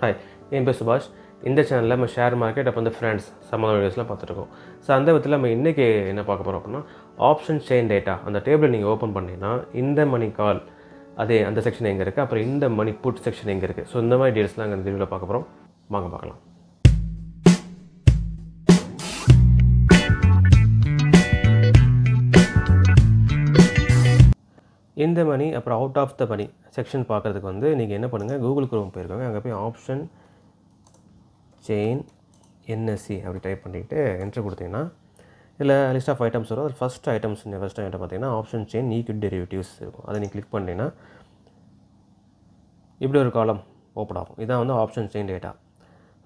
Hi, என் பேர் சுபாஷ். இந்த சேனலில் நம்ம ஷேர் மார்க்கெட் அப்புறம் ஃப்ரெண்ட்ஸ் சம்மந்த வீடியோஸ்லாம் பார்த்துருக்கோம். ஸோ அந்த விதத்தில் நம்ம இன்றைக்கி என்ன பார்க்க போகிறோம் அப்படின்னா, ஆப்ஷன் செயின் டேட்டா அந்த டேபிளை நீங்கள் ஓப்பன் பண்ணிங்கன்னா இந்த மணி கால் அதே அந்த செக்ஷன் எங்கே இருக்குது, அப்புறம் இந்த மணி புட் செக்ஷன் எங்கே இருக்குது. ஸோ இந்த மாதிரி டீட்டெயில்ஸ்லாம் அங்கே இந்த வீடியோவில் பார்க்க போகிறோம். வாங்க பார்க்கலாம். இந்த மணி அப்புறம் out of the money section பார்க்குறதுக்கு வந்து நீங்கள் என்ன பண்ணுங்கள், கூகுள் குரோம் போயிருக்காங்க. அங்கே போய் ஆப்ஷன் செயின் என்எஸ்சி அப்படி டைப் பண்ணிவிட்டு என்ட்ரு கொடுத்தீங்கன்னா இதில் லிஸ்ட் ஆஃப் ஐட்டம்ஸ் வரும். அது ஃபஸ்ட் ஐட்டம் பார்த்தீங்கன்னா ஆப்ஷன் செயின் ஈக்விட்டி டெரிவேட்டிவ்ஸ் இருக்கும். அதை நீங்கள் கிளிக் பண்ணிட்டீங்கன்னா இப்படி ஒரு காலம் ஓப்பன் ஆகும். இதான் வந்து ஆப்ஷன் செயின் டேட்டா.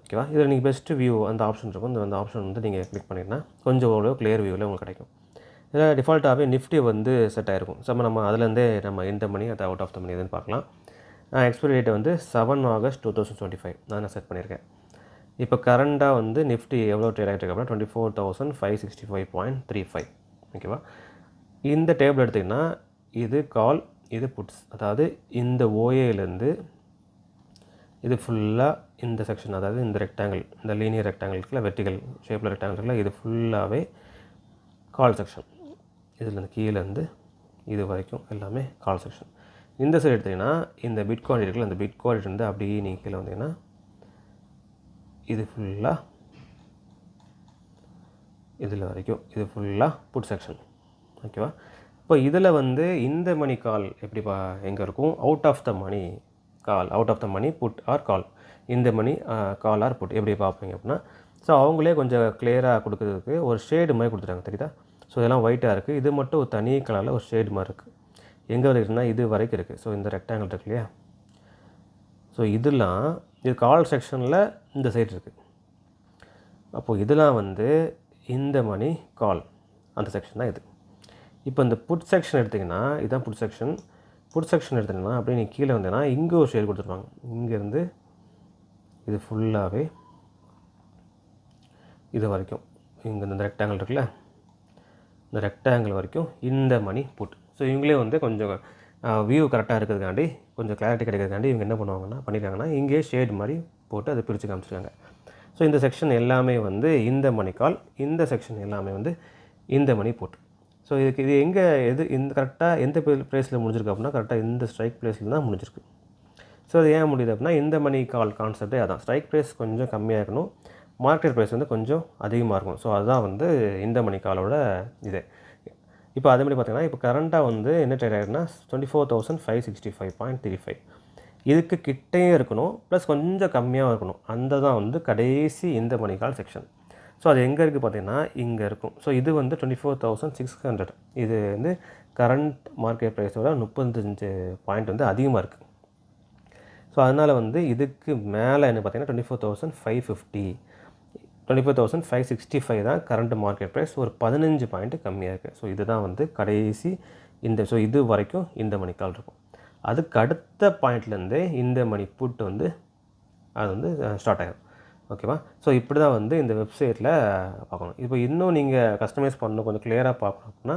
ஓகேவா? இதில் நீங்கள் பெஸ்ட்டு வியூ அந்த ஆப்ஷன் இருக்கும். இந்த ஆப்ஷன் வந்து நீங்கள் கிளிக் பண்ணிங்கன்னா கொஞ்சம் ஓரளவு கிளியர் வியூவில் உங்களுக்கு கிடைக்கும். இதில் டிஃபால்ட்டாகவே நிஃப்டி வந்து செட் ஆகிருக்கும். நம்ம அதுலேருந்தே நம்ம இந்த மணி அது அவுட் ஆஃப் த மணி எதுன்னு பார்க்கலாம். எக்ஸ்பைரி டேட்டை வந்து 7 ஆகஸ்ட் 2025 நான் செட் பண்ணியிருக்கேன். இப்போ கரண்டாக வந்து நிஃப்டி எவ்வளோ ட்ரேட் ஆகிட்டு இருக்கு அப்படின்னா 24,565.35. ஓகேவா? இந்த டேபிள் எடுத்திங்கன்னா இது கால், இது புட்ஸ். அதாவது இந்த ஓஏலேருந்து இது ஃபுல்லாக இந்த செக்ஷன், அதாவது இந்த ரெக்டாங்கிள், இந்த லீனியர் ரெக்டாங்கிள்க்குள்ள வெர்டிகல் ஷேப்பில் ரெக்டாங்கிள்க்குள்ள இது ஃபுல்லாகவே கால் செக்ஷன். இதுலேருந்து கீழேருந்து இது வரைக்கும் எல்லாமே கால் செக்ஷன். இந்த சைடு எடுத்திங்கன்னா இந்த பிட்காயின் இருக்குல்ல, அந்த பிட்காயின் இருந்து அப்படியே நீங்கள் கீழே வந்தீங்கன்னா இது ஃபுல்லாக இதில் வரைக்கும் இது ஃபுல்லாக புட் செக்ஷன். ஓகேவா? இப்போ இதில் வந்து இந்த மணி கால் எப்படி எங்கே இருக்கும், out of the money call, out of the money put or call, இந்த மணி கால் ஆர் புட் எப்படி பார்ப்பீங்க அப்படின்னா, ஸோ அவங்களே கொஞ்சம் கிளியராக கொடுக்குறதுக்கு ஒரு ஷேடு மாதிரி கொடுத்துட்டாங்க. தெரியுதா? ஸோ இதெல்லாம் ஒயிட்டாக இருக்குது. இது மட்டும் ஒரு தனி கலரில் ஒரு ஷேடு மாதிரி இருக்குது. எங்கே வரைக்குன்னா இது வரைக்கும் இருக்குது. ஸோ இந்த ரெக்டாங்கிள் இருக்கு இல்லையா, ஸோ இதெல்லாம் இது கால் செக்ஷனில் இந்த சைடு இருக்குது. அப்போது இதெல்லாம் வந்து இந்த மணி கால் அந்த செக்ஷன் தான் இது. இப்போ இந்த புட் செக்ஷன் எடுத்திங்கன்னா இதுதான் புட் செக்ஷன். புட் செக்ஷன் எடுத்திங்கன்னா அப்படியே நீங்கள் கீழே வந்தீங்கன்னா இங்கே ஒரு ஷேடு கொடுத்துருப்பாங்க. இங்கேருந்து இது ஃபுல்லாகவே இது வரைக்கும் இங்கே இந்த ரெக்டாங்கிள் இருக்குல்ல, இந்த ரெக்டாங்கிள் வரைக்கும் இந்த மணி புட். ஸோ இவங்களே வந்து கொஞ்சம் வியூ கரெக்டாக இருக்கிறதுக்காண்டி, கொஞ்சம் கிளாரிட்டி கிடைக்கிறதுக்காண்டி இவங்க என்ன பண்ணியிருக்காங்கன்னா இங்கேயே ஷேடு மாதிரி போட்டு அதை பிரித்து காமிச்சிருக்காங்க. ஸோ இந்த செக்ஷன் எல்லாமே வந்து இந்த மணி கால், இந்த செக்ஷன் எல்லாமே வந்து இந்த மணி புட். ஸோ இது எங்கே இந்த கரெக்டாக எந்த ப்ளேஸில் முடிஞ்சிருக்கு அப்படின்னா கரெக்டாக இந்த ஸ்ட்ரைக் ப்ளேஸில் தான் முடிஞ்சிருக்கு. ஸோ அது ஏன் முடியுது அப்படின்னா இந்த மணி கால் கான்செப்டே அதான். ஸ்ட்ரைக் ப்ரைஸ் கொஞ்சம் கம்மியாக இருக்கணும், மார்க்கெட் ப்ரைஸ் வந்து கொஞ்சம் அதிகமாக இருக்கும். ஸோ அதுதான் வந்து இந்த மணி காலோட இது. இப்போ அதே மாதிரி பார்த்திங்கன்னா இப்போ கரண்ட்டாக வந்து என்ன ட்ரேட் ஆகிடுன்னா 24,565.35. இதுக்கு கிட்டேயும் இருக்கணும், ப்ளஸ் கொஞ்சம் கம்மியாக இருக்கணும். அந்த தான் வந்து கடைசி இந்த மணி கால் செக்ஷன். ஸோ அது எங்கே இருக்குது பார்த்திங்கன்னா இங்கே இருக்கும். ஸோ இது வந்து 24,600. இது வந்து கரண்ட் மார்க்கெட் ப்ரைஸோட 35 பாயிண்ட் வந்து அதிகமாக இருக்குது. ஸோ அதனால் வந்து இதுக்கு மேலே என்ன பார்த்திங்கன்னா 24,550, 24,565 தான் கரண்ட் மார்க்கெட் ப்ரைஸ். ஒரு 15 பாயிண்ட் கம்மியாக இருக்குது. ஸோ இதுதான் வந்து கடைசி இந்த. ஸோ இது வரைக்கும் இந்த மணி கால் இருக்கும். அதுக்கு அடுத்த பாயிண்ட்லேருந்தே இந்த மணி புட் வந்து அது வந்து ஸ்டார்ட் ஆகிடும். ஓகேவா? ஸோ இப்படி தான் வந்து இந்த வெப்சைட்டில் பார்க்கணும். இப்போ இன்னும் நீங்கள் கஸ்டமைஸ் பண்ணணும், கொஞ்சம் கிளியராக பார்க்கணும் அப்படின்னா,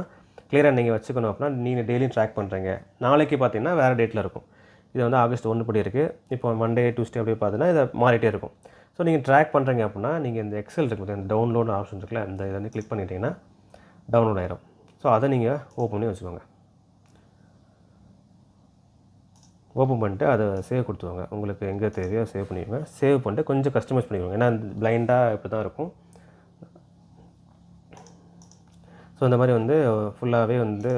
கிளியராக நீங்கள் வச்சுக்கணும் அப்படின்னா நீங்கள் டெய்லியும் ட்ராக் பண்ணுறீங்க. நாளைக்கு பார்த்தீங்கன்னா வேறு டேட்டில் இருக்கும். இது வந்து ஆகஸ்ட் 1 படி இருக்குது. இப்போ மண்டே டியூஸ்டே அப்படி பார்த்தீங்கன்னா இதை மாறிட்டே இருக்கும். ஸோ நீங்கள் ட்ராக் பண்ணுறீங்க அப்படின்னா நீங்கள் இந்த எக்ஸல் இருக்குது, இந்த டவுன்லோட் ஆப்ஷன் இருக்குல்ல, இந்த இதை வந்து கிளிக் பண்ணிட்டீங்கன்னா டவுன்லோட் ஆகிடும். ஸோ அதை நீங்கள் ஓப்பன் பண்ணி வச்சுக்கோங்க. ஓப்பன் பண்ணிட்டு அதை சேவ் கொடுத்துவாங்க. உங்களுக்கு எங்கே தேவையோ சேவ் பண்ணிடுங்க. சேவ் பண்ணிட்டு கொஞ்சம் கஸ்டமைஸ் பண்ணிடுவாங்க. ஏன்னா பிளைண்டாக இப்படி தான் இருக்கும். ஸோ இந்த மாதிரி வந்து ஃபுல்லாகவே வந்து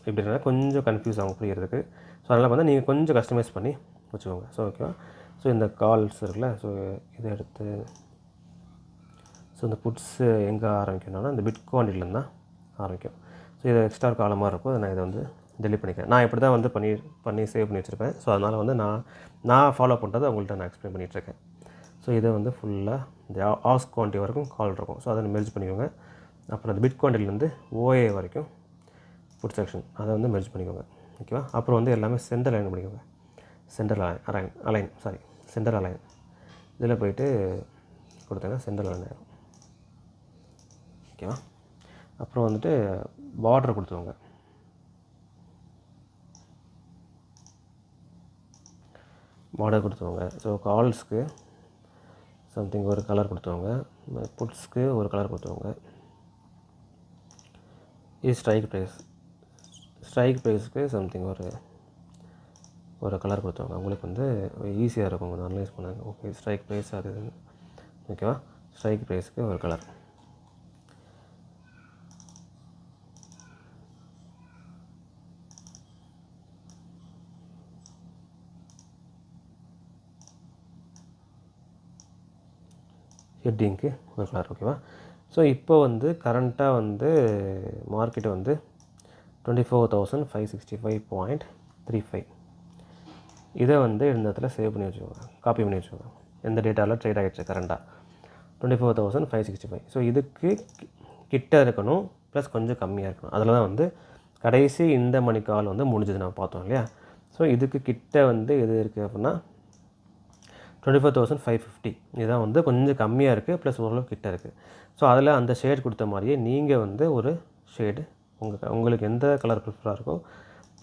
எப்படின்னா கொஞ்சம் கன்ஃபியூஸ் ஆகும் புரிகிறதுக்கு. ஸோ அதனால் வந்து நீங்கள் கொஞ்சம் கஸ்டமைஸ் பண்ணி வச்சுக்கோங்க. ஸோ ஓகேவா? ஸோ இந்த கால்ஸ் இருக்குல்ல, ஸோ இதை எடுத்து ஸோ இந்த புட்ஸு எங்கே ஆரம்பிக்கணும்னா இந்த பிட்காயின்லேருந்து தான் ஆரம்பிக்கும். ஸோ இது எக்ஸ்ட்ரா காலமாக இருக்கும். நான் இதை வந்து டெலிட் பண்ணிக்கிறேன். நான் இப்படி தான் வந்து பண்ணி சேவ் பண்ணி வச்சுருப்பேன். ஸோ அதனால் வந்து நான் ஃபாலோ பண்ணுறதை உங்கள்கிட்ட நான் எக்ஸ்பிளைன் பண்ணிகிட்ருக்கேன். ஸோ இதை வந்து ஃபுல்லாக இந்த ஆஸ் குவான்டிட்டி வரைக்கும் கால் இருக்கும். ஸோ அதை மெர்ஜ் பண்ணிக்கோங்க. அப்புறம் அந்த பிட்காயின்லேருந்து ஓஏ வரைக்கும் புட் செக்ஷன் அதை வந்து மெர்ஜ் பண்ணிக்கோங்க. ஓகேவா? அப்புறம் வந்து எல்லாமே சென்டர் அலைன் பண்ணிக்கோங்க. சென்டர் அலைன் இதில் போய்ட்டு கொடுத்தீங்கன்னா சென்டர் அலைன் ஆகும். ஓகேவா? அப்புறம் வந்துட்டு பார்டர் கொடுத்துருவாங்க. பார்டர் கொடுத்துவாங்க. ஸோ கால்ஸ்க்கு சம்திங் ஒரு கலர் கொடுத்துவாங்க, புட்ஸ்க்கு ஒரு கலர் கொடுத்துவாங்க. இது ஸ்ட்ரைக் ப்ரைஸ்க்கு சம்திங் ஒரு கலர் கொடுத்துவாங்க. உங்களுக்கு வந்து ஈஸியாக இருக்கும் கொஞ்சம் அனலைஸ் பண்ணாங்க. ஓகே ஸ்ட்ரைக் ப்ரைஸ் அது ஓகேவா. ஸ்ட்ரைக் ப்ரைஸ்க்கு ஒரு கலர். ஹெட்டிங்க்கு ஒரு கலர். ஓகேவா. ஸோ இப்போ வந்து கரண்ட்டாக வந்து மார்க்கெட்டு வந்து 24,565.35. இதை வந்து இந்த இடத்துல சேவ் பண்ணி வச்சுக்கோங்க, காப்பி பண்ணி வச்சுக்கோங்க. எந்த டேட்டாவில் ட்ரேட் ஆகிடுச்சு கரண்ட்டாக 24,565. ஸோ இதுக்கு கிட்ட இருக்கணும் ப்ளஸ் கொஞ்சம் கம்மியாக இருக்கணும். அதில் தான் வந்து கடைசி இந்த மணி கால் வந்து முடிஞ்சது நம்ம பார்த்தோம் இல்லையா. ஸோ இதுக்கு கிட்ட வந்து எது இருக்குது அப்படின்னா 24,550. இதுதான் வந்து கொஞ்சம் கம்மியாக இருக்குது ப்ளஸ் ஓரளவு கிட்ட இருக்குது. ஸோ அதில் அந்த ஷேட் கொடுத்த மாதிரியே நீங்கள் வந்து ஒரு ஷேடு உங்களுக்கு எந்த கலர் ப்ரிஃபராக இருக்கோ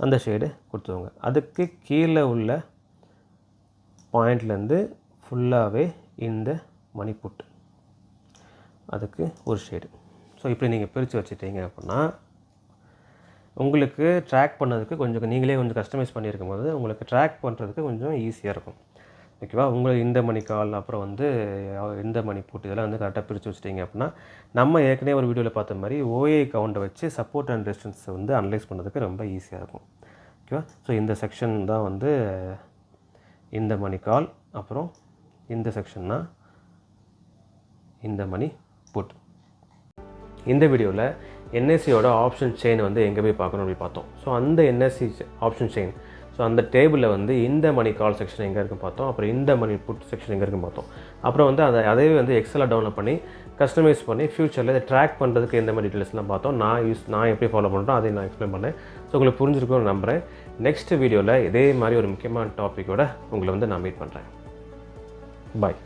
அந்த ஷேடு கொடுத்துருவாங்க. அதுக்கு கீழே உள்ள பாயிண்ட்லேருந்து ஃபுல்லாகவே இந்த மணி புட், அதுக்கு ஒரு ஷேடு. ஸோ இப்படி நீங்கள் பிரித்து வச்சுட்டீங்க அப்படின்னா உங்களுக்கு ட்ராக் பண்ணதுக்கு கொஞ்சம் நீங்களே கொஞ்சம் கஸ்டமைஸ் பண்ணியிருக்கும் போது உங்களுக்கு ட்ராக் பண்ணுறதுக்கு கொஞ்சம் ஈஸியாக இருக்கும். ஓகேவா. உங்களுக்கு இந்த மணி கால் அப்புறம் வந்து இந்த மணி புட் இதெல்லாம் வந்து கரெக்டாக பிரித்து வச்சுட்டிங்க அப்படின்னா நம்ம ஏற்கனவே ஒரு வீடியோவில் பார்த்த மாதிரி ஓஏ கவுண்டை வச்சு சப்போர்ட் அண்ட் ரெசிஸ்டன்ஸை வந்து அனலைஸ் பண்ணுறதுக்கு ரொம்ப ஈஸியாக இருக்கும். ஓகேவா. ஸோ இந்த செக்ஷன் தான் வந்து இந்த மணி கால், அப்புறம் இந்த செக்ஷன் தான் இந்த மணி புட். இந்த வீடியோவில் என்எஸ்சியோட ஆப்ஷன் செயின் வந்து எங்கே போய் பார்க்கணும் அப்படி பார்த்தோம். ஸோ அந்த என்எஸ்சி ஆப்ஷன் செயின், ஸோ அந்த டேபிளில் வந்து இந்த மணி கால் செக்ஷன் எங்கே இருக்குன்னு பார்த்தோம், அப்புறம் இந்த மணி புட் செக்ஷன் எங்கே இருக்குன்னு பார்த்தோம். அப்புறம் வந்து அதையே வந்து எக்ஸலில் டவுன்லோட் பண்ணி கஸ்டமைஸ் பண்ணி ஃப்யூச்சரில் இதை ட்ராக் பண்ணுறதுக்கு எந்த மாதிரி டீட்டெயில்ஸ்லாம் பார்த்தோம். நான் எப்படி ஃபாலோ பண்ணுறோம் அதை நான் எக்ஸ்பிளைன் பண்ணேன். ஸோ உங்களுக்கு புரிஞ்சிருக்கும்னு நம்புகிறேன். நெக்ஸ்ட் வீடியோவில் இதே மாதிரி ஒரு முக்கியமான டாப்பிக்கோட உங்களை வந்து நான் மீட் பண்ணுறேன். பாய்.